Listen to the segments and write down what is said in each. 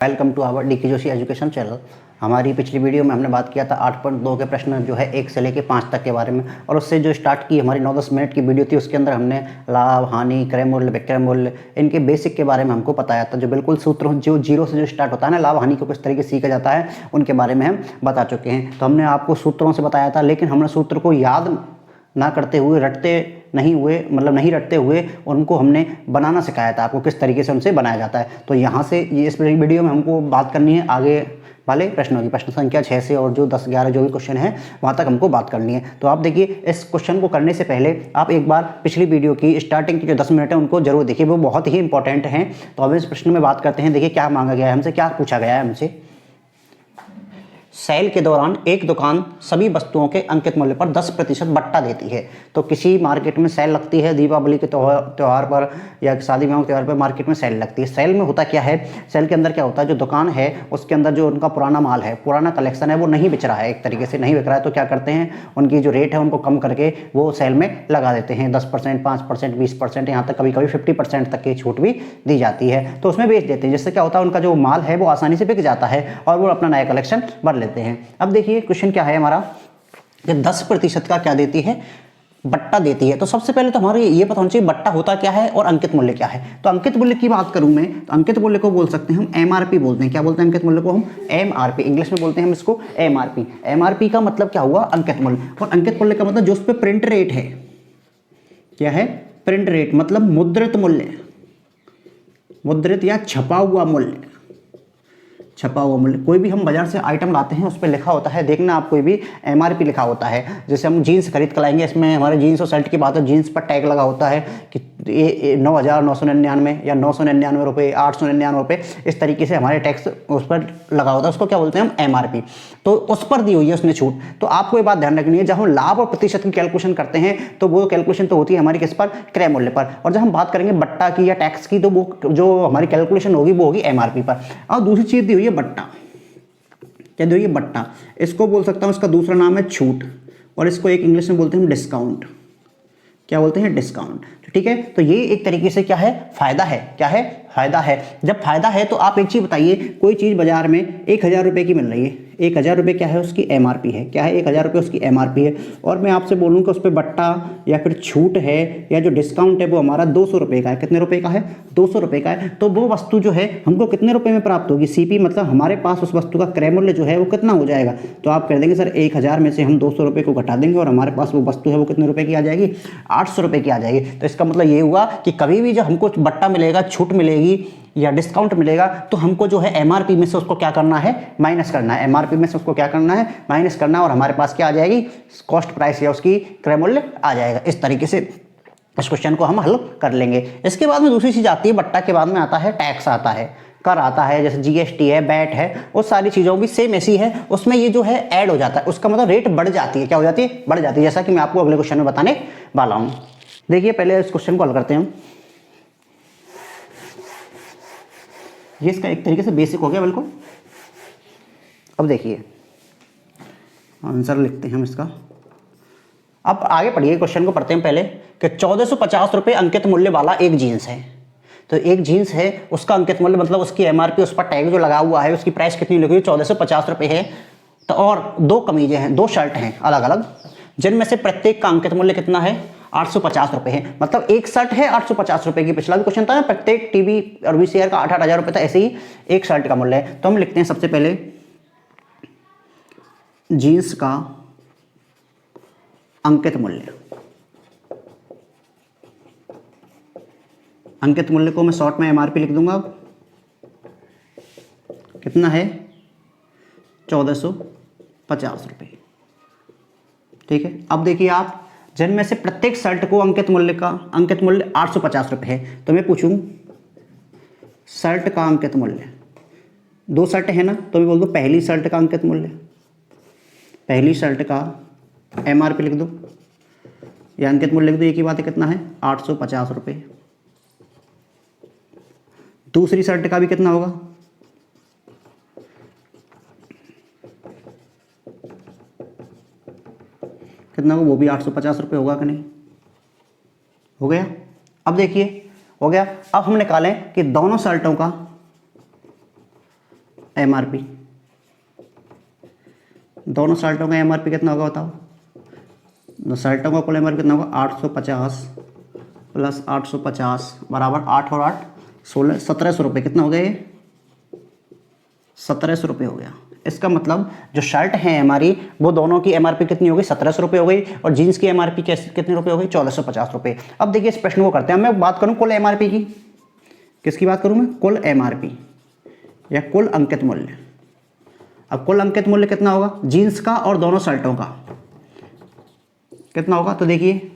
Welcome to our DK Joshi education channel. हमारी पिछली video में हमने बात किया था 8.2 के प्रश्न जो है 1 से लेकर 5 तक के बारे में, और उससे जो स्टार्ट की हमारी 9-10 मिनट की वीडियो थी उसके अंदर हमने लाभ, हानि, क्रय मूल्य, विक्रय मूल्य, इनके बेसिक के बारे में हमको बताया था। जो बिल्कुल सूत्र जो जीरो से जो स्टार्ट होता है ना, लाभ हानि को किस तरीके से सीखा जाता है, उनके बारे में हम बता चुके हैं। तो हमने आपको सूत्रों से बताया था, लेकिन हमने सूत्र को याद ना करते हुए, नहीं रटते हुए उनको हमने बनाना सिखाया था, आपको किस तरीके से उनसे बनाया जाता है। तो यहाँ से ये इस वीडियो में हमको बात करनी है आगे वाले प्रश्नों की, प्रश्न संख्या 6 से और जो 10-11 जो भी क्वेश्चन है वहाँ तक हमको बात करनी है। तो आप देखिए, इस क्वेश्चन को करने से पहले आप एक बार पिछली वीडियो की स्टार्टिंग की जो 10 मिनट है उनको जरूर देखिए, वो बहुत ही इंपॉर्टेंट हैं। तो अब इस प्रश्न में बात करते हैं। देखिए क्या मांगा गया है हमसे, क्या पूछा गया है हमसे। सेल के दौरान एक दुकान सभी वस्तुओं के अंकित मूल्य पर 10% बट्टा देती है। तो किसी मार्केट में सेल लगती है, दीपावली के त्यौहार पर या शादी ब्याह के त्यौहार पर मार्केट में सेल लगती है। सेल में होता क्या है, सेल के अंदर क्या होता है, जो दुकान है उसके अंदर जो उनका पुराना माल है, पुराना कलेक्शन है, वो नहीं बिक रहा है, एक तरीके से नहीं बिक रहा है। तो क्या करते हैं, उनकी जो रेट है उनको कम करके वो सेल में लगा देते हैं। 10%, 5%, 20%, यहाँ तक कभी कभी 50% तक की छूट भी दी जाती है। तो उसमें बेच देते हैं, जिससे क्या होता है, उनका जो माल है वो आसानी से बिक जाता है और वो अपना नया कलेक्शन भर लेते हैं। अब देखिए क्वेश्चन क्या है हमारा, कि 10% का क्या देती है, बट्टा देती है। तो सबसे पहले तो हमारे ये पता होना चाहिए बट्टा होता क्या है और अंकित मूल्य क्या है। तो अंकित मूल्य की बात करूं मैं, तो अंकित मूल्य को बोल सकते हैं हम एमआरपी बोलते हैं। क्या बोलते हैं अंकित मूल्य को हम? एमआरपी, इंग्लिश में बोलते हैं हम इसको एमआरपी। एमआरपी का मतलब क्या हुआ, अंकित मूल्य। और अंकित मूल्य का मतलब जो उस पर प्रिंट रेट है, क्या है, प्रिंट रेट मतलब मुद्रित मूल्य, मुद्रित या छपा हुआ मूल्य। छपा हुआ मूल्य, कोई भी हम बाजार से आइटम लाते हैं उस पर लिखा होता है, देखना आप, कोई भी एमआरपी लिखा होता है। जैसे हम जीन्स खरीद कर लाएंगे, इसमें हमारे जीन्स और शर्ट की बात है, जीन्स पर टैग लगा होता है कि ये 9,999 या 999 रुपये, 899 रुपये, इस तरीके से हमारे टैक्स उस पर लगा होता है, उसको क्या बोलते हैं हम, एमआरपी। तो उस पर दी हुई है उसने छूट। तो आपको ये बात ध्यान रखनी है, जब हम लाभ और प्रतिशत की कैलकुलेशन करते हैं तो वो कैलकुलेशन तो होती है हमारी किस पर, क्रय मूल्य पर। और जब हम बात करेंगे बट्टा की या टैक्स की, तो वो जो हमारी कैलकुलेशन होगी वो होगी एमआरपी पर। और दूसरी चीज दी हुई है बट्टा, क्या दी हुई है, बट्टा। इसको बोल सकता हूं, इसका दूसरा नाम है छूट, और इसको एक इंग्लिश में बोलते हैं डिस्काउंट। क्या बोलते हैं, डिस्काउंट। ठीक है, तो ये एक तरीके से क्या है, फायदा है। क्या है, फायदा है। जब फायदा है तो आप एक चीज बताइए, कोई चीज बाजार में 1,000 रुपए की मिल रही है, 1,000 रुपए क्या है, उसकी एमआरपी है। क्या है, 1,000 रुपए उसकी एमआरपी है, और मैं आपसे बोलूं कि उस पर बट्टा या फिर छूट है या जो डिस्काउंट है वो हमारा 200 रुपए का है। कितने रुपए का है, 200 रुपए का है। तो वो वस्तु जो है हमको कितने रुपए में प्राप्त होगी, सीपी, मतलब हमारे पास उस वस्तु का क्रय मूल्य जो है वो कितना हो जाएगा। तो आप कह देंगे सर 1,000 में से हम 200 रुपए को घटा देंगे और हमारे पास वो वस्तु है वो कितने रुपए की आ जाएगी, 800 रुपए की आ जाएगी। तो इसका मतलब ये हुआ कि कभी भी जब हमको बट्टा मिलेगा, छूट मिलेगी या डिस्काउंट मिलेगा, तो हमको जो है एमआरपी में से उसको क्या करना है, माइनस करना है। एमआरपी में से उसको क्या करना है, माइनस करना है, और हमारे पास क्या आ जाएगी, कॉस्ट प्राइस या उसकी क्रय मूल्य आ जाएगा। इस तरीके से इस क्वेश्चन को हम हल कर लेंगे। इसके बाद में दूसरी चीज आती है, बट्टा के बाद में आता है टैक्स, आता है कर, आता है जैसे जीएसटी है, बैट है, वो सारी चीज़ों भी सेम ऐसी है, उसमें ये जो है ऐड हो जाता है, उसका मतलब रेट बढ़ जाती है। क्या हो जाती है, बढ़ जाती है, जैसा कि मैं आपको अगले क्वेश्चन में बताने वाला हूँ। देखिए पहले इस क्वेश्चन को हल करते हैं हम। ये इसका एक तरीके से बेसिक हो गया बिल्कुल। अब देखिए आंसर लिखते हैं हम इसका। अब आगे पढ़िए, क्वेश्चन को पढ़ते हैं पहले, कि 1450 रुपये अंकित मूल्य वाला एक जीन्स है। तो एक जीन्स है, उसका अंकित मूल्य मतलब उसकी एमआरपी, उस पर टैग जो लगा हुआ है, उसकी प्राइस कितनी लिखी हुई, 1450 रुपये है। तो और 2 कमीजें हैं, 2 शर्ट हैं अलग अलग, जिनमें से प्रत्येक का अंकित मूल्य कितना है, 850 रुपये है। मतलब एक शर्ट है 850 रुपये की। पिछला भी क्वेश्चन था ना, प्रत्येक टीवी और वीसीआर का 8,000 रुपये था, ऐसे ही एक शर्ट का मूल्य है। तो हम लिखते हैं सबसे पहले जीन्स का अंकित मूल्य। अंकित मूल्य को मैं शॉर्ट में एमआरपी लिख दूंगा। कितना है, 1450 रुपये। ठीक है, अब देखिए आप, जिनमें से प्रत्येक शर्ट को अंकित मूल्य 850 रुपये है। तो मैं पूछूं शर्ट का अंकित मूल्य, 2 शर्ट है ना, तो मैं बोल दूं पहली शर्ट का अंकित मूल्य, पहली शर्ट का एमआरपी लिख दो या अंकित मूल्य लिख दो, एक ही बात है, कितना है, 850 रुपये। दूसरी शर्ट का भी कितना होगा, कितना होगा, वो भी 850 रुपये होगा कि नहीं, हो गया। अब देखिए हो गया। अब हम निकालें कि दोनों शर्टों का MRP, दोनों साल्टों का MRP कितना होगा बताओ? दो साल्टों का कुल MRP कितना होगा? 850 प्लस 850 बराबर 8 और 8 16, 1700 रुपये। कितना हो गया ये? 1700 रुपये हो गया। इसका मतलब जो शर्ट है हमारी वो दोनों की MRP कितनी हो गई? 1700 रुपये हो गई, और जीन्स की MRP कितने रुपये हो गई? 1450 रुपये। अब देखिए इस प्रश्न को करते हैं, मैं बात करूं कुल MRP की। किसकी बात करूं मैं? कुल MRP या कुल अंकित मूल्य। अब कुल अंकित मूल्य कितना होगा? जीन्स का और दोनों शर्टों का कितना होगा? तो देखिए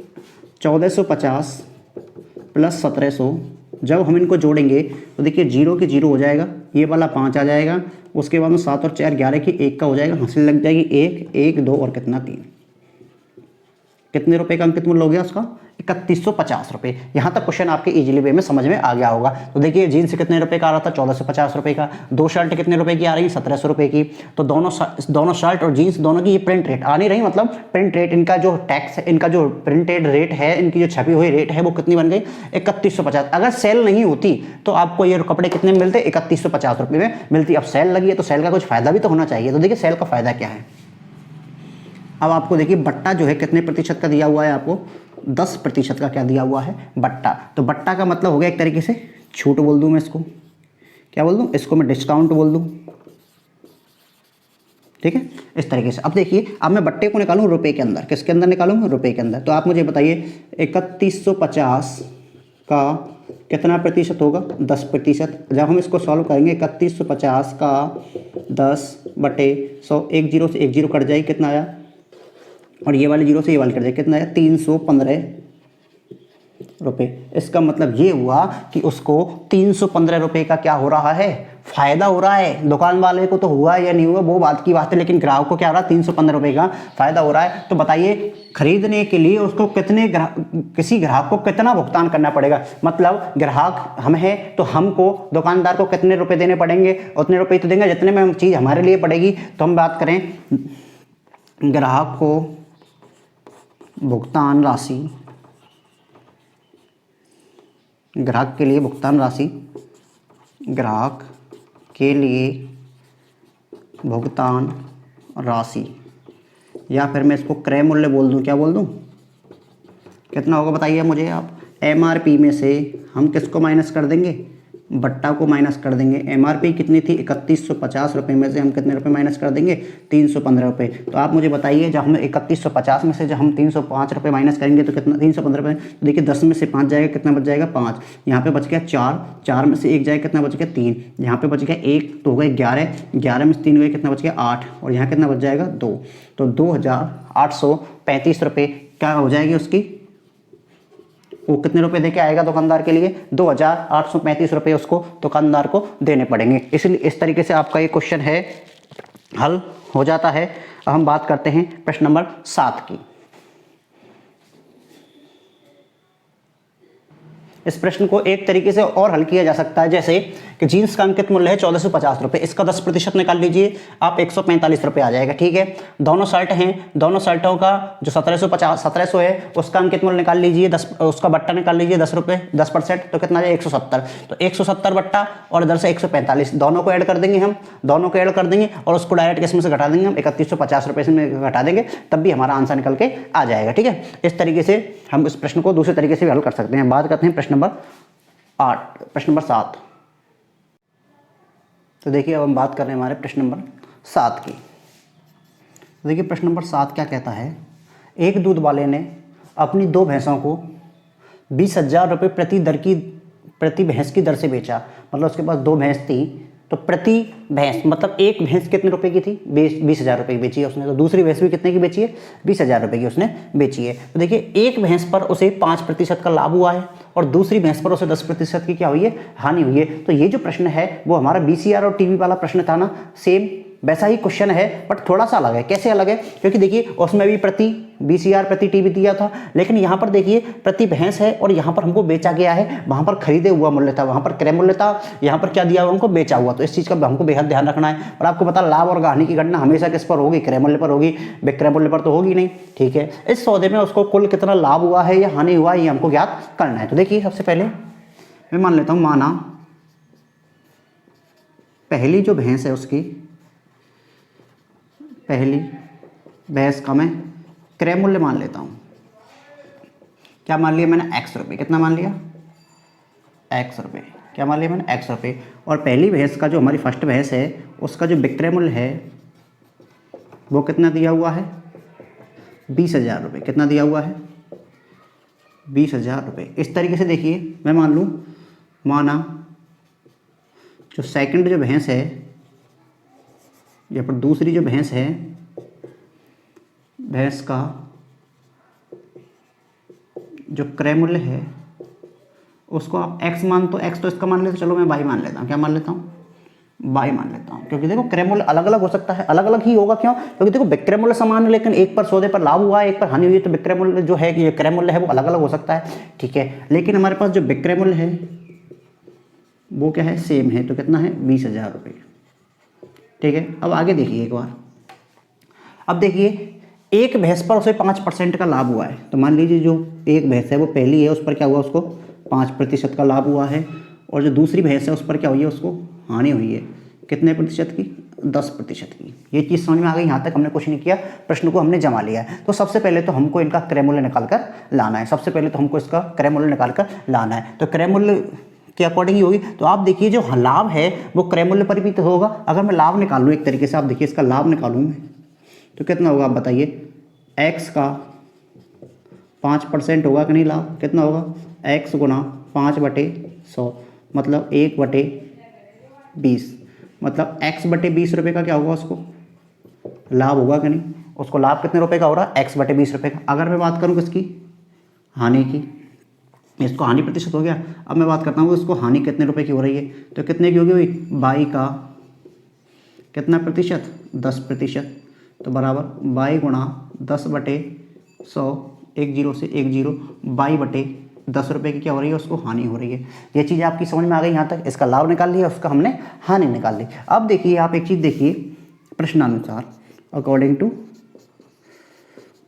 1450 प्लस 1700, जब हम इनको जोड़ेंगे तो देखिए 0 की 0 हो जाएगा, ये वाला 5 आ जाएगा, उसके बाद में 7 और 4 11 की 1 का हो जाएगा, हंसी लग जाएगी 1 1 2 और कितना 3। कितने रुपए का अंकित मूल्य हो गया उसका? 3150 रुपये। यहाँ तक क्वेश्चन आपके इजीली वे में समझ में आ गया होगा। तो देखिए जीन्स कितने रुपए का आ रहा था? 1450 रुपये का। दो शर्ट कितने रुपए की आ रही है? 1700 रुपये की। तो दोनों शर्ट और जीन्स दोनों की ये प्रिंट रेट आ नहीं रही, मतलब प्रिंट रेट इनका जो टैक्स है, इनका जो प्रिंटेड रेट है, इनकी जो छपी हुई रेट है वो कितनी बन गई? 3150। अगर सेल नहीं होती तो आपको ये कपड़े कितने में मिलते? 3150 रुपये में मिलती। अब सेल लगी है तो सेल का कुछ फायदा भी तो होना चाहिए। तो देखिए सेल का फायदा क्या है। अब आपको देखिए बट्टा जो है कितने प्रतिशत का दिया हुआ है? आपको 10% का क्या दिया हुआ है? बट्टा। तो बट्टा का मतलब हो गया एक तरीके से छूट बोल दूं मैं इसको, क्या बोल दूं? इसको मैं डिस्काउंट बोल दूं, ठीक है, इस तरीके से। अब देखिए अब मैं बट्टे को निकालूं रुपए के अंदर। किसके अंदर निकालूं? रुपए के अंदर। तो आप मुझे बताइए 3150 का कितना प्रतिशत होगा? 10%। जब हम इसको सॉल्व करेंगे 3150 का 10/100, एक जीरो से एक जीरो कट जाएगी, कितना आया? और ये वाली जीरो से ये वाली कट जाएगी, कितना आया? 315 रुपये। इसका मतलब ये हुआ कि उसको 315 रुपये का क्या हो रहा है? फायदा हो रहा है। दुकान वाले को तो हुआ या नहीं हुआ वो बात की बात है, लेकिन ग्राहक को क्या हो रहा है? 315 रुपये का फायदा हो रहा है। तो बताइए खरीदने के लिए उसको किसी ग्राहक को कितना भुगतान करना पड़ेगा? मतलब ग्राहक हम है तो हमको दुकानदार को कितने रुपए देने पड़ेंगे? उतने रुपए तो देंगे जितने में चीज़ हमारे लिए पड़ेगी। तो हम बात करें ग्राहक को भुगतान राशि, ग्राहक के लिए भुगतान राशि, ग्राहक के लिए भुगतान राशि, या फिर मैं इसको क्रय मूल्य बोल दूं। क्या बोल दूं? कितना होगा बताइए मुझे आप? MRP में से हम किसको माइनस कर देंगे? बट्टा को माइनस कर देंगे। MRP कितनी थी? 3150 रुपये में से हम कितने रुपए माइनस कर देंगे? 315 रुपये। तो आप मुझे बताइए जब हम 3150 में से जब हम 305 रुपये माइनस करेंगे तो कितना? 315 रुपये। तो देखिए 10 में से 5 जाएगा, कितना बच जाएगा? 5। यहाँ पे बच गया 4, 4 में से 1 जाएगा, कितना बच गया? 3। यहाँ पे बच गया 1 तो हो गए 11, 11 में से 3 गए, कितना बच गया? 8, और यहाँ कितना बच जाएगा? 2। तो 2835 रुपये क्या हो जाएगी उसकी? वो कितने रुपए देके आएगा दुकानदार के लिए? 2835 रुपये उसको दुकानदार को देने पड़ेंगे। इसलिए इस तरीके से आपका ये क्वेश्चन है हल हो जाता है। अब हम बात करते हैं प्रश्न नंबर 7 की। इस प्रश्न को एक तरीके से और हल किया जा सकता है, जैसे कि जीन्स का अंकित मूल्य है 1450 रुपये, इसका 10% निकाल लीजिए आप, 145 रुपये आ जाएगा, ठीक है। दोनों शर्ट हैं, दोनों शर्टों का जो 1700 है उसका अंकित मूल्य निकाल लीजिए, 10 उसका बट्टा निकाल लीजिए 10 रुपये, 10%, तो कितना आ जाएगा? 170। तो 170 बट्टा और इधर से 145, दोनों को ऐड कर देंगे हम, दोनों को ऐड कर देंगे और उसको डायरेक्ट किस में से घटा देंगे हम? 3150 रुपये से घटा देंगे, तब भी हमारा आंसर निकल के आ जाएगा, ठीक है। इस तरीके से हम इस प्रश्न को दूसरे तरीके से भी हल कर सकते हैं। बात करते हैं प्रश्न नंबर 8, प्रश्न नंबर 7। तो देखिए अब हम बात कर रहे हैं हमारे प्रश्न नंबर 7 की। तो देखिए प्रश्न नंबर 7 क्या कहता है? एक दूध वाले ने अपनी 2 भैंसों को 20,000 रुपये प्रति भैंस की दर से बेचा। मतलब उसके पास 2 भैंस थी, तो प्रति भैंस मतलब एक भैंस कितने रुपए की थी? 20,000 रुपये की बेची है उसने। तो दूसरी भैंस भी कितने की बेची है? 20,000 रुपये की उसने बेची है। तो देखिए एक भैंस पर उसे 5% का लाभ हुआ है और दूसरी भैंस पर उसे 10% की क्या हुई है? हानि हुई है। तो ये जो प्रश्न है वो हमारा BCR और TV वाला प्रश्न था ना, सेम वैसा ही क्वेश्चन है, बट थोड़ा सा अलग है। कैसे अलग है? क्योंकि देखिए उसमें भी प्रति BCR प्रति TV दिया था, लेकिन यहाँ पर देखिए प्रति भैंस है और यहाँ पर हमको बेचा गया है, वहाँ पर खरीदे हुआ मूल्य था, वहाँ पर क्रय मूल्य था, यहाँ पर क्या दिया हुआ? हमको बेचा हुआ। तो इस चीज़ का हमको बेहद ध्यान रखना है। और आपको पता लाभ और हानि की गणना हमेशा किस पर होगी? क्रय मूल्य पर होगी, विक्रय मूल्य पर तो होगी नहीं, ठीक है। इस सौदे में उसको कुल कितना लाभ हुआ है या हानि हुआ है ये हमको ज्ञात करना है। तो देखिए सबसे पहले मैं मान लेता हूँ, माना पहली जो भैंस है उसकी पहली भैंस का मैं क्रय मूल्य मान लेता हूँ। क्या मान लिया मैंने? x रुपये। कितना मान लिया? x रुपये। क्या मान लिया मैंने? x रुपये। और पहली भैंस का जो हमारी फर्स्ट भैंस है उसका जो विक्रय मूल्य है वो कितना दिया हुआ है? 20,000 रुपये। कितना दिया हुआ है? 20,000 रुपये। इस तरीके से देखिए, मैं मान लूँ, माना जो सेकंड जो भैंस है या फिर दूसरी जो भैंस है, भैंस का जो क्रय मूल्य है उसको आप x मान, तो x तो इसका मान लेते, चलो मैं y मान लेता हूँ। क्या मान लेता हूँ? y मान लेता हूँ। क्योंकि देखो क्रय मूल्य अलग अलग हो सकता है, अलग अलग ही होगा। क्यों? क्योंकि देखो विक्रय मूल्य समान है, लेकिन एक पर सौदे पर लाभ हुआ है, एक पर हानि हुई है, तो विक्रय मूल्य जो है, ये क्रय मूल्य है, वो अलग अलग हो सकता है। ठीक है, लेकिन हमारे पास जो विक्रय मूल्य है वो क्या है? सेम है। तो कितना है? 20,000 रुपये। ठीक है, अब आगे देखिए एक बार। अब देखिए, एक भैंस पर उसे 5% का लाभ हुआ है। तो मान लीजिए जो एक भैंस है वो पहली है, उस पर क्या हुआ? उसको 5% का लाभ हुआ है। और जो दूसरी भैंस है उस पर क्या हुई है? उसको हानि हुई है। कितने प्रतिशत की? 10% की। ये चीज़ समझ में आ गई? यहाँ तक हमने कुछ नहीं किया, प्रश्न को हमने जमा लिया है। तो सबसे पहले तो हमको इनका क्रय मूल्य निकाल कर लाना है। सबसे पहले तो हमको इसका क्रय मूल्य निकाल कर लाना है। तो क्रय मूल्य के अकॉर्डिंग ही होगी। तो आप देखिए, जो लाभ है वो क्रय मूल्य पर भी तो होगा। अगर मैं लाभ निकालूँ एक तरीके से, आप देखिए इसका लाभ निकालूँ मैं, तो कितना होगा आप बताइए? x का 5% होगा कि नहीं लाभ? कितना होगा? x गुना 5/100, मतलब 1/20। मतलब x बटे 20 रुपये का क्या होगा? उसको लाभ होगा कि नहीं? उसको लाभ कितने रुपए का हो रहा है? x बटे 20 रुपये का। अगर मैं बात करूँ किसकी? हानि की। इसको हानि प्रतिशत हो गया। अब मैं बात करता हूँ इसको हानि कितने रुपए की हो रही है, तो कितने की होगी भाई? बाई का कितना प्रतिशत? 10%। तो बराबर बाई गुणा 10/100, 10 से 10, बाई बटे 10 रुपये की क्या हो रही है? उसको हानि हो रही है। ये चीज़ आपकी समझ में आ गई यहाँ तक? इसका लाभ निकाल लिया, उसका हमने हानि निकाल ली। अब देखिए आप एक चीज़ देखिए, प्रश्नानुसार अकॉर्डिंग टू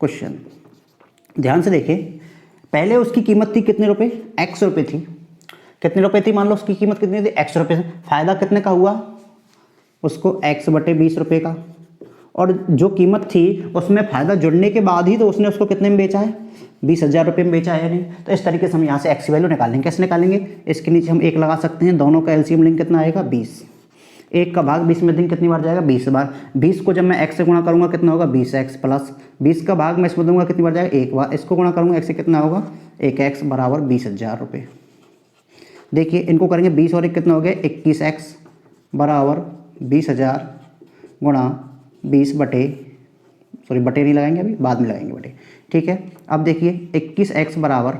क्वेश्चन, ध्यान से देखिए। पहले उसकी कीमत थी कितने रुपए? x रुपये थी। कितने रुपए थी? मान लो उसकी कीमत कितनी थी? x रुपये। फायदा कितने का हुआ? उसको x बटे 20 रुपये का। और जो कीमत थी उसमें फ़ायदा जुड़ने के बाद ही तो उसने उसको कितने में बेचा है? 20,000 रुपये में बेचा है या नहीं? तो इस तरीके से हम यहाँ से x की वैल्यू निकालेंगे। कैसे निकालेंगे? इसके नीचे हम 1 लगा सकते हैं। दोनों का एलसीएम लेंगे, कितना आएगा? 20। 1 का भाग 20 में देंगे, कितनी बार जाएगा? 20 बार। 20 को जब मैं x से गुणा करूँगा कितना होगा? 20x प्लस 20 का भाग मैं इसमें दूंगा, कितनी बार जाएगा? 1 बार। इसको गुणा करूँगा x से, कितना होगा? 1x बराबर 20,000 रुपये। देखिए इनको करेंगे 20 और 1 कितना हो गया? 21x बराबर 20,000 गुणा 20 बटे, सॉरी बटे नहीं लगाएंगे, अभी बाद में लगाएंगे बटे। ठीक है, अब देखिए 21x बराबर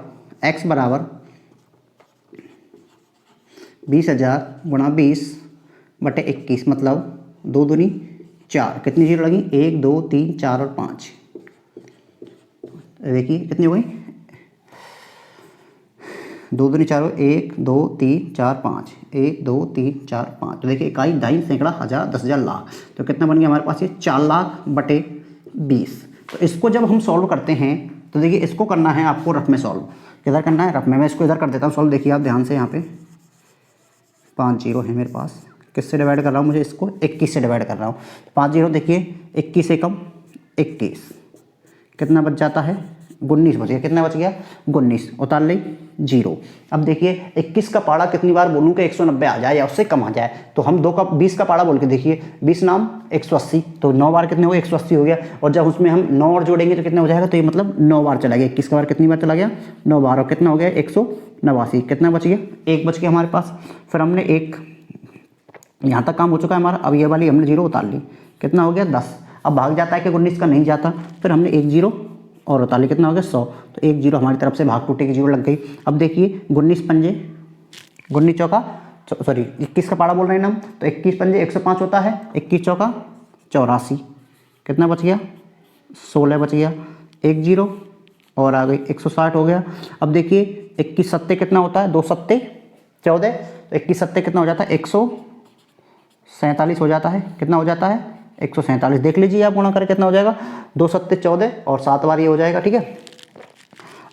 20,000 गुणा 20 बटे 21, मतलब 2 दूनी 4। कितनी जीरो लगी? 1 2 3 4 और 5। देखिए कितनी हो गई? 2 दूनी 4, 1 2 3 4 5, 1 2 3 4 5। तो देखिए इकाई, दहाई, सैकड़ा, हज़ार, 10,000, लाख। तो कितना बन गया हमारे पास? ये 4 लाख बटे 20। तो इसको जब हम सॉल्व करते हैं तो देखिए इसको करना है आपको रफ में सॉल्व। किधर करना है? रफ में। मैं इसको इधर कर देता हूँ सॉल्व। देखिए आप ध्यान से, यहाँ पे 5 जीरो है मेरे पास। किससे डिवाइड कर रहा हूँ? मुझे इसको 21 से डिवाइड कर रहा हूँ। 5 जीरो, देखिए 21 से कम 21, कितना बच जाता है? 19 बच गया। कितना बच गया? 19। उतार ले जीरो। अब देखिए 21 का पाड़ा कितनी बार बोलूँ कि 190 आ जाए या उससे कम आ जाए? तो हम 20 का पाड़ा बोल के देखिए, 20 नाम 180, तो 9 बार कितने हो गए? 180 हो गया। और जब उसमें हम 9 और जोड़ेंगे तो कितना हो जाएगा? तो ये मतलब 9 बार चला गया। 21 का बार कितनी बार चला गया? 9 बार। और कितना हो गया? 189। कितना बच गया? 1 बच गया हमारे पास। फिर हमने 1, यहाँ तक काम हो चुका है हमारा। अब ये वाली हमने जीरो उतार ली, कितना हो गया? 10। अब भाग जाता है कि 19 का? नहीं जाता। फिर हमने 1 जीरो और उतार ली, कितना हो गया? 100। तो 1 जीरो हमारी तरफ से भाग टूटे की जीरो लग गई। अब देखिए 19 पंजे 19 चौका, सॉरी 21 का पाड़ा बोल रहे हैं हम, तो 21 पंजे 105 होता है, 21 चौका 84। कितना बच गया? 16 बच गया। 1 जीरो और आ गई 160 हो गया। अब देखिए 21 सत्ते कितना होता है? 2 सत्ते 14। तो 21 सत्ते कितना हो जाता है? 147 हो जाता है। कितना हो जाता है? 147। देख लीजिए आप गुणा करके कितना हो जाएगा? 2 सत्ते 14 और 7 बार ये हो जाएगा। ठीक है,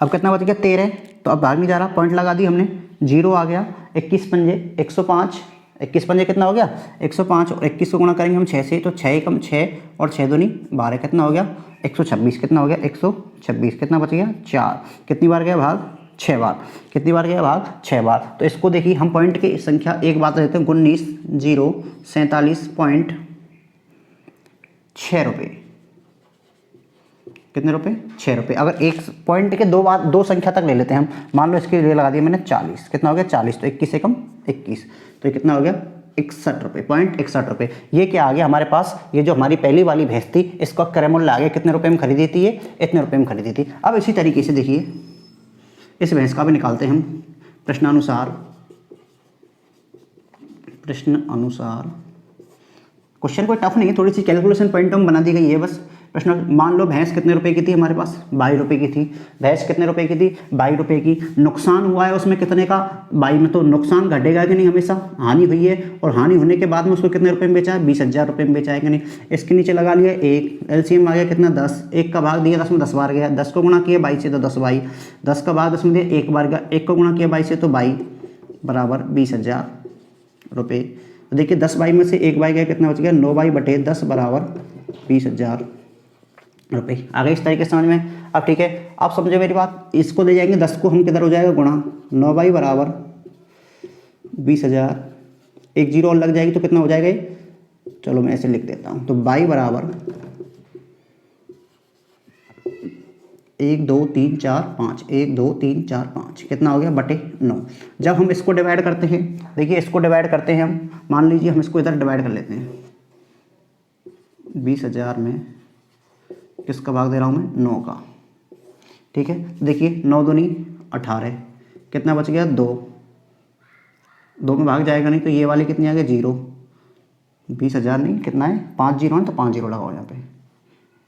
अब कितना बच गया? 13। तो अब भाग नहीं जा रहा, पॉइंट लगा दी हमने, जीरो आ गया। 21 पंजे 105, 21 पंजे कितना हो गया 105, और 21 को गुणा करेंगे हम 6 से, तो 6 एकम 6 और 6 दूनी 12, कितना हो गया 126, कितना हो गया 126, कितना बच गया 4, कितनी बार गया भाग 6 बार, कितनी बार गया भाग 6 बार। तो इसको देखिए हम पॉइंट की संख्या एक बात लेते हैं 19,047.6 रुपये, कितने रुपए 6 रुपये। अगर एक पॉइंट के दो संख्या तक ले लेते हैं हम, मान लो इसके लिए लगा दिया मैंने 40, कितना हो गया 40, तो 21 से कम 21, तो ये कितना हो गया 61 रुपये, 61 रुपये। ये क्या आ गया हमारे पास, ये जो हमारी पहली वाली भैंस थी इसका क्रय मूल्य आ गया, कितने रुपए में खरीदी थी ये, इतने रुपए में खरीदी थी। अब इसी तरीके से देखिए इस भैंस का भी निकालते हैं हम प्रश्नानुसार, क्वेश्चन कोई टफ नहीं है, थोड़ी सी कैलकुलेशन पॉइंट में बना दी गई है बस। प्रश्न मान लो भैंस कितने रुपए की थी हमारे पास 22 रुपए की थी, भैंस कितने रुपए की थी 22 रुपए की, नुकसान हुआ है उसमें कितने का 22 में, तो नुकसान घटेगा कि नहीं, हमेशा हानि हुई है, और हानि होने के बाद में उसको कितने रुपए में बेचा है 20,000 रुपये में बेचा है कि नहीं। इसके नीचे लगा लिया एक, एलसीएम आ गया कितना 10, एक का भाग दिया 10 में 10 बार गया, 10 को गुणा किया 22 से तो 10 बाई, 10 का भाग 10 में दिया एक बार गया, एक को गुणा किया 22 से तो 22 बराबर 20,000 रुपये। तो देखिए 10 बाई में से एक बाई गया, कितना बच गया 9 बाई बटे 10 बराबर 20,000 रुपये। आ गए इस तरीके से समझ में। अब ठीक है, आप समझे मेरी बात, इसको ले जाएंगे 10 को हम किधर हो जाएगा गुणा, 9 बाई बराबर 20,000, एक जीरो और लग जाएगी तो कितना हो जाएगा ये, चलो मैं ऐसे लिख देता हूँ, तो बाई बराबर 1 2 3 4 5, 1 2 3 4 5, कितना हो गया बटे 9। जब हम इसको डिवाइड करते हैं, देखिए इसको डिवाइड करते हैं हम, मान लीजिए हम इसको इधर डिवाइड कर लेते हैं, 20,000 में किसका भाग दे रहा हूँ मैं 9 का, ठीक है। देखिए 9 दूनी 18, कितना बच गया 2, 2 में भाग जाएगा नहीं तो ये वाली कितनी आ गई 0, 20,000 नहीं कितना है 5 जीरो है, तो 5 जीरो लगाओ यहाँ पे,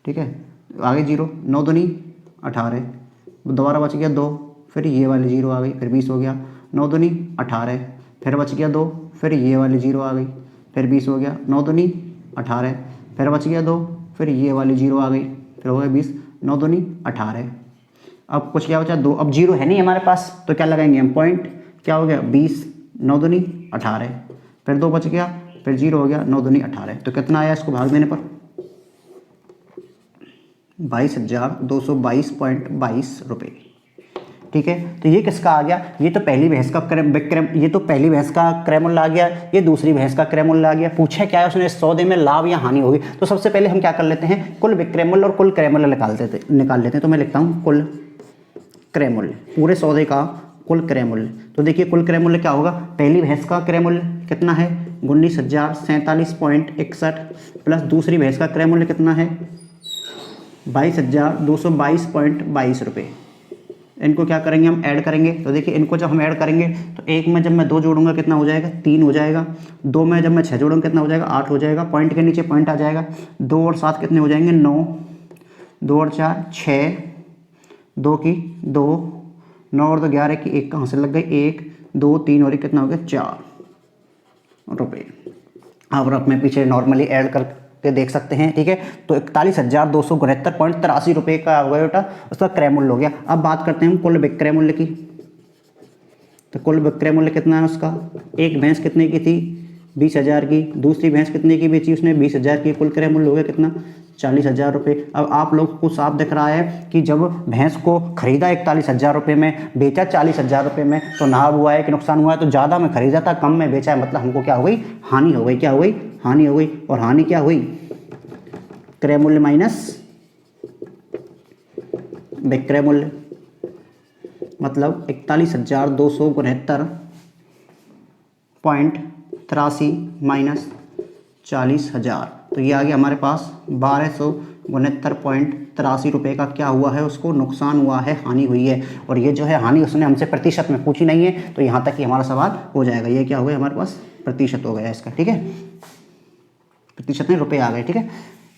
ठीक है, आगे 0, 9 दूनी 18, दोबारा बच गया 2, फिर ये वाली 0 आ गई, फिर 20 हो गया, 9 दूनी 18, फिर बच गया 2, फिर ये वाली 0 आ गई, फिर 20 हो गया, 9 दूनी 18, फिर बच गया 2, फिर ये वाली 0 आ गई, फिर हो गया 20, 9 दूनी 18, अब कुछ क्या बचा 2, अब 0 है नहीं हमारे पास तो क्या लगाएंगे हम पॉइंट, क्या हो गया 20, 9 दूनी 18, फिर 2 बच गया, फिर 0 हो गया, 9 दूनी 18, तो कितना आया इसको भाग देने पर 22,222.22 रुपये, ठीक है। तो ये किसका आ गया, ये तो पहली भैंस का ये तो पहली भैंस का क्रय मूल्य आ गया, ये दूसरी भैंस का क्रय मूल्य आ गया। पूछा क्या है उसने, इस सौदे में लाभ या हानि होगी। तो सबसे पहले हम क्या कर लेते हैं, कुल विक्रय मूल्य और कुल क्रय मूल्य निकाल लेते हैं। तो मैं लिखता हूँ कुल क्रय मूल्य, पूरे सौदे का कुल क्रय मूल्य। तो देखिए कुल क्रय मूल्य क्या होगा, पहली भैंस का क्रय मूल्य कितना है 19,047.61 प्लस दूसरी भैंस का क्रय मूल्य कितना है 22,222.22 रुपये। इनको क्या करेंगे हम ऐड करेंगे। तो देखिए इनको जब हम ऐड करेंगे तो एक में जब मैं 2 जोड़ूंगा कितना हो जाएगा 3 हो जाएगा, 2 में जब मैं 6 जोड़ूंगा कितना हो जाएगा 8 हो जाएगा, पॉइंट के नीचे पॉइंट आ जाएगा, 2 और 7 कितने हो जाएंगे 9, 2 और 4 6, 2 की 2, 9 और 2 11 की 1 कहाँ से लग गई 1 2 3 और 1 कितना हो गया 4 रुपये। अब मैं पीछे नॉर्मली ऐड करके देख सकते हैं, ठीक है। तो 41,269.83 रुपये का हो गया बेटा उसका क्रय मूल्य हो गया। अब बात करते हैं हम कुल विक्रय मूल्य की। तो कुल विक्रय मूल्य कितना है उसका, एक भैंस कितने की थी 20,000 की, दूसरी भैंस कितने की बेची उसने 20,000 की, कुल क्रय मूल्य हो गया कितना 40,000 रुपये। अब आप लोग को साफ दिख रहा है कि जब भैंस को खरीदा 41,000 रुपये में, बेचा 40,000 रुपये में, तो लाभ हुआ है कि नुकसान हुआ है। तो ज़्यादा में खरीदा था कम में बेचा है, मतलब हमको क्या हो गई हानि हो गई, क्या हो गई हानि हो गई। और हानि क्या हुई क्रय मूल्य माइनस विक्रय मूल्य, मतलब 41,269.83 माइनस 40,000, तो ये आ गया हमारे पास 1,269.83 रुपये का क्या हुआ है उसको नुकसान हुआ है, हानि हुई है। और ये जो है हानि उसने हमसे प्रतिशत में पूछी नहीं है, तो यहाँ तक ही हमारा सवाल हो जाएगा। ये क्या हो गया हमारे पास प्रतिशत हो गया इसका, ठीक है, प्रतिशत में रुपये आ गए, ठीक है,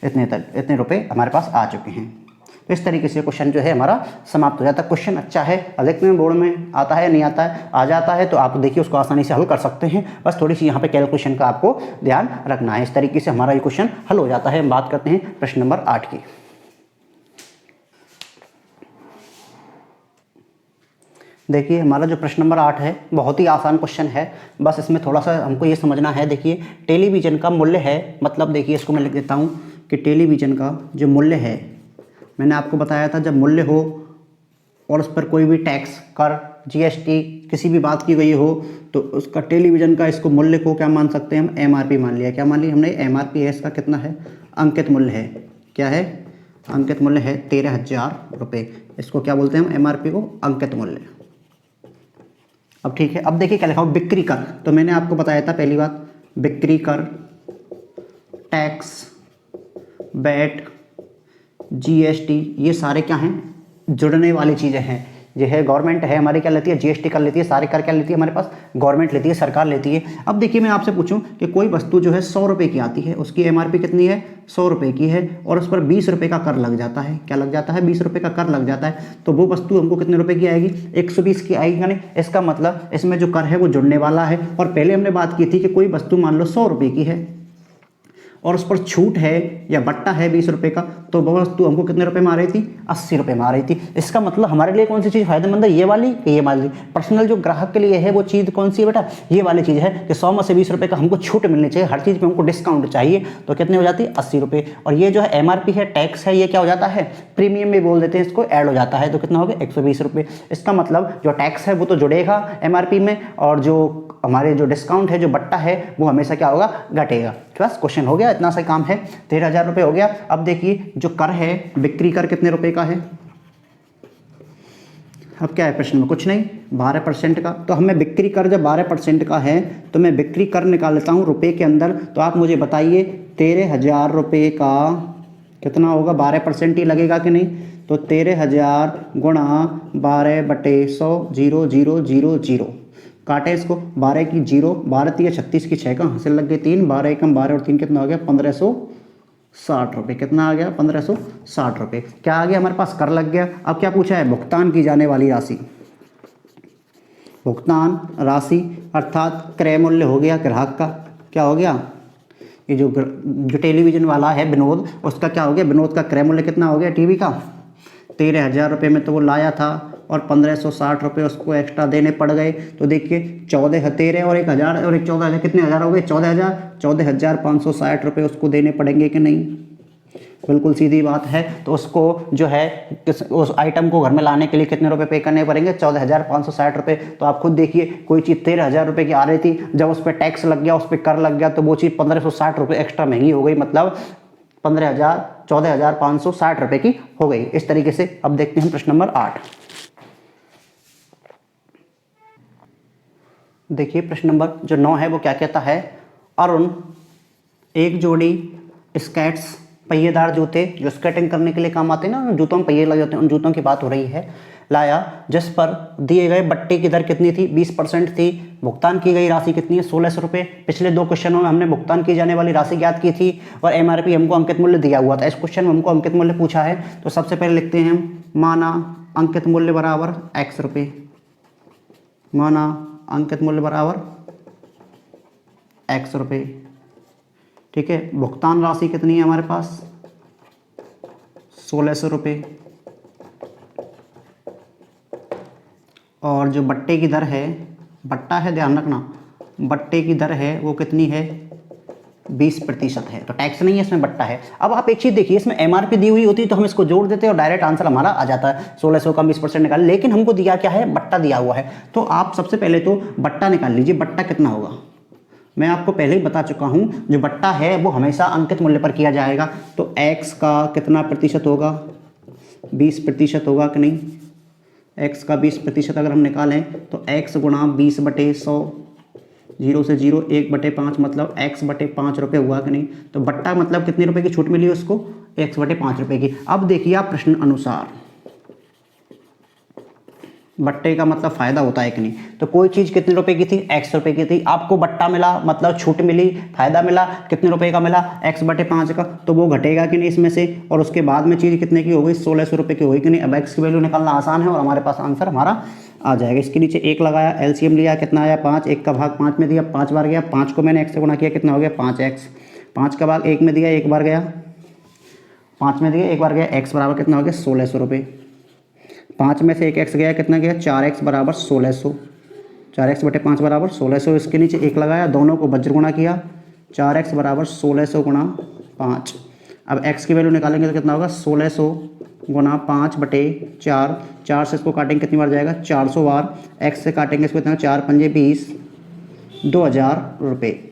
इतने रुपये हमारे पास आ चुके हैं। तो इस तरीके से क्वेश्चन जो है हमारा समाप्त हो जाता है। क्वेश्चन अच्छा है, देखते हैं बोर्ड में आता है नहीं आता है, आ जाता है तो आप देखिए उसको आसानी से हल कर सकते हैं। बस थोड़ी सी यहाँ पे कैलकुलेशन का आपको ध्यान रखना है। इस तरीके से हमारा ये क्वेश्चन हल हो जाता है। हम बात करते हैं प्रश्न नंबर 8 की। देखिए हमारा जो प्रश्न नंबर 8 है बहुत ही आसान क्वेश्चन है, बस इसमें थोड़ा सा हमको ये समझना है। देखिए टेलीविज़न का मूल्य है, मतलब देखिए इसको मैं लिख देता हूँ कि टेलीविज़न का जो मूल्य है, मैंने आपको बताया था जब मूल्य हो और उस पर कोई भी टैक्स, कर, जीएसटी किसी भी बात की गई हो तो उसका टेलीविज़न का इसको मूल्य को क्या मान सकते हैं हम, एमआरपी मान लिया। क्या मान लिया हमने, एमआरपी है, इसका कितना है, अंकित मूल्य है। क्या है, अंकित मूल्य है 13,000 रुपये। इसको क्या बोलते हैं हम, एमआरपी को अंकित मूल्य। अब ठीक है, अब देखिए क्या लिखा हो, बिक्री कर। तो मैंने आपको बताया था पहली बात, बिक्री कर, टैक्स, वैट, जीएसटी, ये सारे क्या हैं, जुड़ने वाली चीज़ें हैं। जो है गवर्नमेंट है हमारी क्या लेती है, जीएसटी कर लेती है, सारे कर क्या लेती है हमारे पास, गवर्नमेंट लेती है, सरकार लेती है। अब देखिए मैं आपसे पूछूं कि कोई वस्तु जो है 100 रुपये की आती है, उसकी एमआरपी कितनी है, 100 रुपये की है, और उस पर 20 रुपये का कर लग जाता है। क्या लग जाता है, 20 रुपये का कर लग जाता है। तो वो वस्तु हमको कितने रुपये की आएगी, 120 की आएगी। यानी इसका मतलब इसमें जो कर है वो जुड़ने वाला है। और पहले हमने बात की थी कि कोई वस्तु मान लो 100 रुपये की है और उस पर छूट है या बट्टा है 20 रुपये का, तो वह वस्तु हमको कितने रुपए में आ रही थी, 80 रुपये में आ रही थी। इसका मतलब हमारे लिए कौन सी चीज़ फायदेमंद है, ये वाली कि ये वाली। पर्सनल जो ग्राहक के लिए है वो चीज़ कौन सी है बेटा, ये वाली चीज़ है कि 100 में से 20 रुपये का हमको छूट मिलनी चाहिए, हर चीज़ पे हमको डिस्काउंट चाहिए। तो कितने हो जाती है, 80 रुपये। और ये जो है एमआरपी है, टैक्स है, ये क्या हो जाता है, प्रीमियम में बोल देते हैं इसको, ऐड हो जाता है। तो कितना हो गया, 120 रुपये। इसका मतलब जो टैक्स है वो तो जुड़ेगा एमआरपी में, और जो हमारे जो डिस्काउंट है, जो बट्टा है, वो हमेशा क्या होगा, घटेगा। बस क्वेश्चन हो गया, इतना सा काम है। 13,000 रुपये हो गया। अब देखिए जो कर है, बिक्री कर कितने रुपए का है। अब क्या है प्रश्न में, कुछ नहीं, 12% का। तो हमें बिक्री कर जब 12% का है तो मैं बिक्री कर निकाल लेता हूँ रुपए के अंदर। तो आप मुझे बताइए 13,000 रुपये का कितना होगा, 12% ही लगेगा कि नहीं। तो 13,000 गुणा 12/100, 0 0 0 0, काटे इसको, 12 की 0, 12 3 36 की 6 का हासिल लग गए 3, 12 एकम 12 और 3 कितना हो गया, 1560 रुपये। कितना आ गया, 1560 रुपये। क्या आ गया हमारे पास, कर लग गया। अब क्या पूछा है, भुगतान की जाने वाली राशि। भुगतान राशि अर्थात क्रय मूल्य हो गया ग्राहक का। क्या हो गया, ये जो टेलीविज़न वाला है विनोद, उसका क्या हो गया, विनोद का क्रय मूल्य कितना हो गया टीवी का, 13,000 रुपये में तो वो लाया था, और 1560 रुपये उसको एक्स्ट्रा देने पड़ गए। तो देखिए 14 13 और 1,000 और 14,000 कितने हज़ार हो गए, 14,560 रुपये उसको देने पड़ेंगे कि नहीं। बिल्कुल सीधी बात है। तो उसको जो है उस आइटम को घर में लाने के लिए कितने रुपए पे करने पड़ेंगे, 14,560 रुपये। तो आप खुद देखिए, कोई चीज़ 13,000 रुपये की आ रही थी, जब उस पर टैक्स लग गया, उस पर कर लग गया, तो वो चीज़ 1560 रुपये एक्स्ट्रा महंगी हो गई, मतलब 14,560 रुपये की हो गई। इस तरीके से अब देखते हैं प्रश्न नंबर 8। देखिए प्रश्न नंबर जो 9 है वो क्या कहता है, अरुण एक जोड़ी स्केट्स, पहिएदार जूते जो स्केटिंग करने के लिए काम आते हैं ना, जूतों में पहिए लगे होते हैं, उन जूतों की बात हो रही है, लाया, जिस पर दिए गए बट्टे की दर कितनी थी, 20% थी। भुगतान की गई राशि कितनी है, 1600 रुपये। पिछले 2 क्वेश्चनों में हमने भुगतान की जाने वाली राशि ज्ञात की थी और एमआरपी हमको अंकित मूल्य दिया हुआ था। इस क्वेश्चन में हमको अंकित मूल्य पूछा है। तो सबसे पहले लिखते हैं हम, माना अंकित मूल्य बराबर x रुपये, माना अंकित मूल्य बराबर x रुपये। ठीक है, भुगतान राशि कितनी है हमारे पास, 1600 रुपये, और जो बट्टे की दर है, बट्टा है ध्यान रखना, बट्टे की दर है वो कितनी है, 20% है। तो टैक्स नहीं है इसमें, बट्टा है। अब आप एक चीज़ देखिए, इसमें एमआरपी दी हुई होती है तो हम इसको जोड़ देते हैं और डायरेक्ट आंसर हमारा आ जाता है, 1600 का 20% निकाल। लेकिन हमको दिया क्या है, बट्टा दिया हुआ है। तो आप सबसे पहले तो बट्टा निकाल लीजिए, बट्टा कितना होगा। मैं आपको पहले ही बता चुका हूं, जो बट्टा है वो हमेशा अंकित मूल्य पर किया जाएगा। तो x का कितना प्रतिशत होगा, 20% होगा कि नहीं। x का 20% अगर हम निकालें तो x गुणा 20/100, 0 से 0, 1/5, मतलब x/5 रुपये हुआ कि नहीं। तो बट्टा मतलब कितने रुपए की छूट मिली उसको, x/5 रुपये की। अब देखिए आप प्रश्न अनुसार, बट्टे का मतलब फायदा होता है कि नहीं। तो कोई चीज़ कितने रुपए की थी, x रुपये की थी, आपको बट्टा मिला मतलब छूट मिली, फायदा मिला, कितने रुपए का मिला, x/5 का। तो वो घटेगा कि नहीं इसमें से, और उसके बाद में चीज़ कितने की हो गई, 1600 रुपये की हो गई कि नहीं। अब x की वैल्यू निकालना आसान है और हमारे पास आंसर हमारा आ जाएगा। इसके नीचे 1 लगाया, एलसीएम लिया, कितना आया 5, 1 का भाग 5 में दिया, 5 बार गया, 5 को मैंने x से गुणा किया, कितना हो गया 5x, 5 का भाग 1 में दिया, 1 बार गया, 5 में दिया, 1 बार गया, x बराबर कितना हो गया 1600 रुपये। 5 में से एक एक्स गया, कितना गया 4x बराबर 1600, 4x बटे 5 बराबर 1600। इसके नीचे एक लगाया, दोनों को वज्र गुणा किया, 4x बराबर 1600 गुणा 5। अब x की वैल्यू निकालेंगे तो कितना होगा 1600 गुणा 5 बटे 4, 4 से इसको काटेंगे कितनी बार जाएगा 400 बार, x से काटेंगे इसको कितना 4 पंजे 20, 2000 रुपये।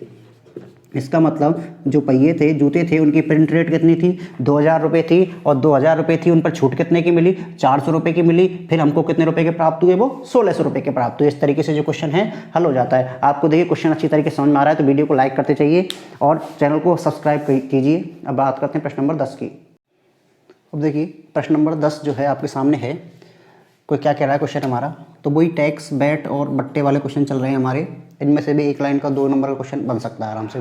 इसका मतलब जो पहिए थे, जूते थे, उनकी प्रिंट रेट कितनी थी 2000 रुपये थी, और 2000 रुपये थी, उन पर छूट कितने की मिली 400 रुपये की मिली। फिर हमको कितने रुपए के प्राप्त हुए, वो 1600 रुपये के प्राप्त हुए। इस तरीके से जो क्वेश्चन है हल हो जाता है। आपको देखिए क्वेश्चन अच्छी तरीके से समझ में आ रहा है तो वीडियो को लाइक करते चाहिए और चैनल को सब्सक्राइब कीजिए। अब बात करते हैं प्रश्न नंबर 10 की। अब देखिए प्रश्न नंबर 10 जो है आपके सामने है, कोई क्या कह रहा है क्वेश्चन हमारा, तो वही टैक्स, बैट और बट्टे वाले क्वेश्चन चल रहे हैं हमारे। इनमें से भी एक लाइन का 2 नंबर का क्वेश्चन बन सकता है आराम से।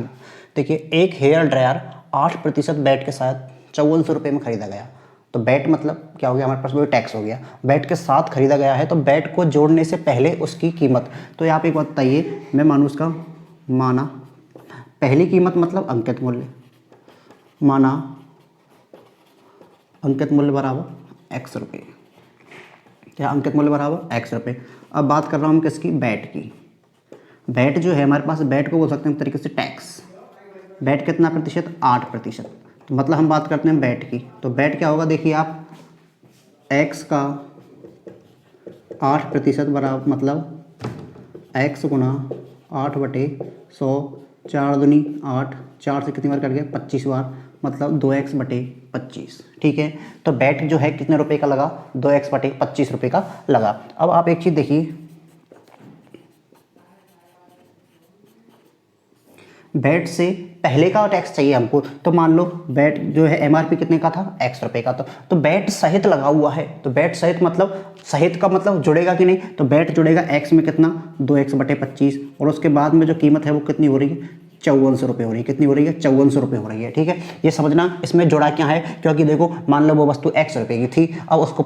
देखिए, एक हेयर ड्रायर 8% बैट के साथ 5400 रुपये में खरीदा गया। तो बैट मतलब क्या हो गया हमारे पास, वही टैक्स हो गया। बैट के साथ खरीदा गया है, तो बैट को जोड़ने से पहले उसकी कीमत, तो यहाँ पे एक बात बताइए, मैं मानूँ उसका माना पहली कीमत मतलब अंकित मूल्य, माना अंकित मूल्य बराबर x रुपये, क्या अंकित मूल्य बराबर x रुपये। अब बात कर रहा हूँ किसकी, बैट की। बैट जो है हमारे पास, बैट को बोल सकते हैं तरीके से टैक्स। बैट कितना प्रतिशत, 8%। तो मतलब हम बात करते हैं बैट की, तो बैट क्या होगा देखिए आप, x का 8% बराबर मतलब x गुना 8 बटे 100, 4 दूनी 8, 4 से कितनी बार कट गया 25 बार, मतलब 2x बटे 25। ठीक है, तो बैट जो है कितने रुपए का लगा, 2x बटे 25 रुपये का लगा। अब आप एक चीज़ देखिए, बैट से पहले का टैक्स चाहिए हमको, तो मान लो बैट जो है एमआरपी कितने का था, x रुपये का। तो बैट सहित लगा हुआ है, तो बैट सहित मतलब सहित का मतलब जुड़ेगा कि नहीं, तो बैट जुड़ेगा x में कितना 2x बटे 25, और उसके बाद में जो कीमत है वो कितनी हो रही है 5400 रुपये हो रही है। कितनी हो रही है 5400 रुपये हो रही है। ठीक है, ये समझना इसमें जुड़ा क्या है, क्योंकि देखो मान लो वो वस्तु x रुपये की थी, अब उसको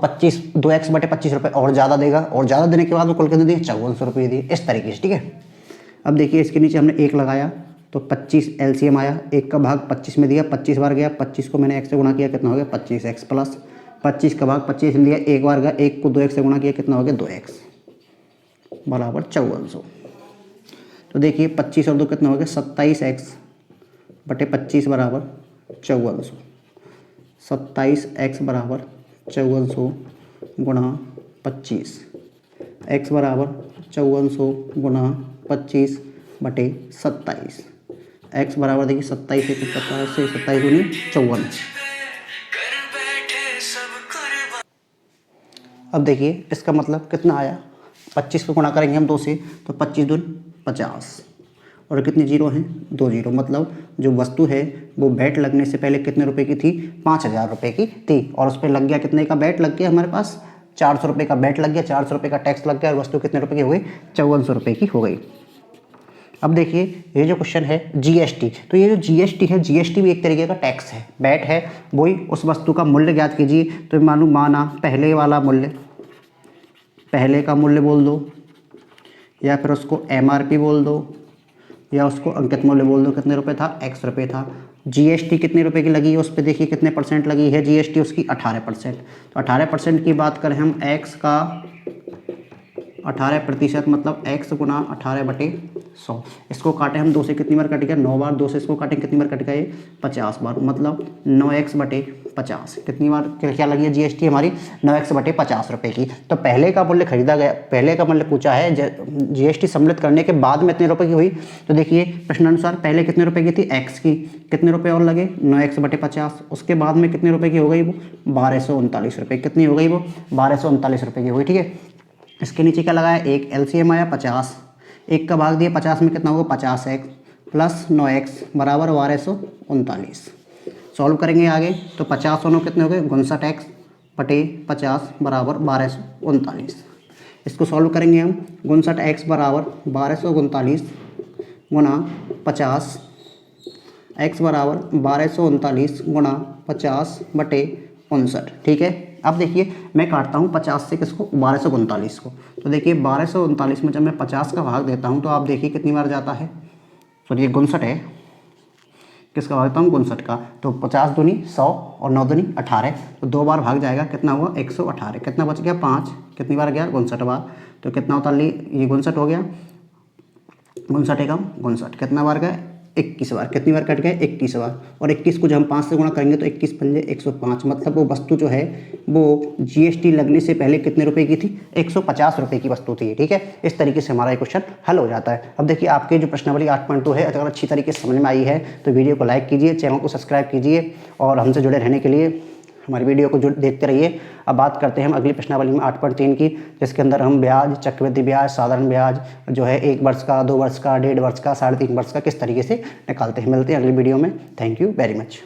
2x बटे 25 रुपये और ज़्यादा देगा, और ज़्यादा देने के बाद वो कुल कितने दिए 5400 रुपये दिए, इस तरीके से। ठीक है, अब देखिए इसके नीचे हमने एक लगाया, तो 25 एलसीएम आया, एक का भाग 25 में दिया, 25 बार गया, 25 को मैंने x से गुणा किया, कितना हो गया 25x प्लस 25 का भाग 25 में दिया, एक बार गया, एक को 2x से गुणा किया, कितना हो गया 2x बराबर 5400। तो देखिए 25 और 2 कितना हो गया 27x बटे 25 बराबर 5400, 27x बराबर 5400 गुणा 25, x बराबर 5400 गुणा 25 बटे 27, x बराबर देखिए 27 से 27 दूनी 54। अब देखिए इसका मतलब कितना आया, 25 को गुणा करेंगे हम 2 से, तो 25 दून 50, और कितनी जीरो हैं 2 जीरो। मतलब जो वस्तु है वो बैट लगने से पहले कितने रुपए की थी, 5000 रुपये की थी, और उस पर लग गया कितने का बैट लग गया हमारे पास 400 रुपये का बैट लग गया, 400 रुपये का टैक्स लग गया, और वस्तु कितने रुपये की हो गई 5400 रुपये की हो गई। अब देखिए ये जो क्वेश्चन है जीएसटी, तो ये जो जीएसटी है, जीएसटी भी एक तरीके का टैक्स है। बैट है वही, उस वस्तु का मूल्य ज्ञात कीजिए, तो मालूम माना पहले वाला मूल्य, पहले का मूल्य बोल दो, या फिर उसको एमआरपी बोल दो, या उसको अंकित मूल्य बोल दो। कितने रुपए था, x रुपये था। जीएसटी कितने रुपए की लगी है, उस पर देखिए कितने परसेंट लगी है जीएसटी उसकी 18%। तो 18% की बात करें हम, x का 18% मतलब x गुना 18 बटे 100। इसको काटे हम 2 से, कितनी बार कट गया 9 बार, 2 से इसको काटें कितनी बार कट गया ये 50 बार, मतलब 9x बटे 50। कितनी बार क्या लगी है जीएसटी हमारी 9x बटे 50 रुपये की। तो पहले का मूल्य खरीदा गया, पहले का मूल्य पूछा है, जीएसटी सम्मिलित करने के बाद में इतने रुपये की हुई। तो देखिए प्रश्नानुसार पहले कितने रुपये की थी x की, कितने रुपये और लगे 9x बटे 50, उसके बाद में कितने रुपये की हो गई वो 1239 रुपये। कितनी हो गई वो 1239 रुपये की हुई। ठीक है, इसके नीचे क्या लगाया, एक एलसीएम आया 50, एक का भाग दिया 50 में, कितना होगा 50x प्लस 9x बराबर 1239। सॉल्व करेंगे आगे, तो 50 और 9 कितने हो गए 59x बटे 50 बराबर 1239। इसको सॉल्व करेंगे हम, 59x बराबर 1239 गुणा 50, x बराबर 1239 गुणा 50 बटे 59। ठीक है, अब देखिए मैं काटता हूँ 50 से किसको 1239 को, तो देखिए 1239 में जब मैं 50 का भाग देता हूँ तो आप देखिए कितनी बार जाता है, सॉरी ये 59 है, किसका भाग देता हूँ 59 का। तो 50 दूनी 100 और 9 दूनी 18, तो 2 बार भाग जाएगा, कितना हुआ 118, कितना बच गया 5, कितनी बार गया 59 बार, तो कितना होता ली ये 59 हो गया, 59 एकम 59, कितना बार गया 21 बार, कितनी बार कट गए 21 बार, और 21 को जब हम 5 से गुणा करेंगे तो 21 पंजे 105, मतलब वो वस्तु जो है वो जीएसटी लगने से पहले कितने रुपए की थी 150 रुपए की वस्तु थी। ठीक है, इस तरीके से हमारा ये क्वेश्चन हल हो जाता है। अब देखिए आपके जो प्रश्नावली 8.2 है अगर अच्छी तरीके से समझ में आई है तो वीडियो को लाइक कीजिए, चैनल को सब्सक्राइब कीजिए और हमसे जुड़े रहने के लिए हमारी वीडियो को देखते रहिए। अब बात करते हैं हम अगली प्रश्नावली में 8.3 की, जिसके अंदर हम ब्याज, चक्रवृद्धि ब्याज, साधारण ब्याज जो है 1 वर्ष का, 2 वर्ष का, 1.5 वर्ष का, 3.5 वर्ष का किस तरीके से निकालते हैं। मिलते हैं अगली वीडियो में। Thank you very much.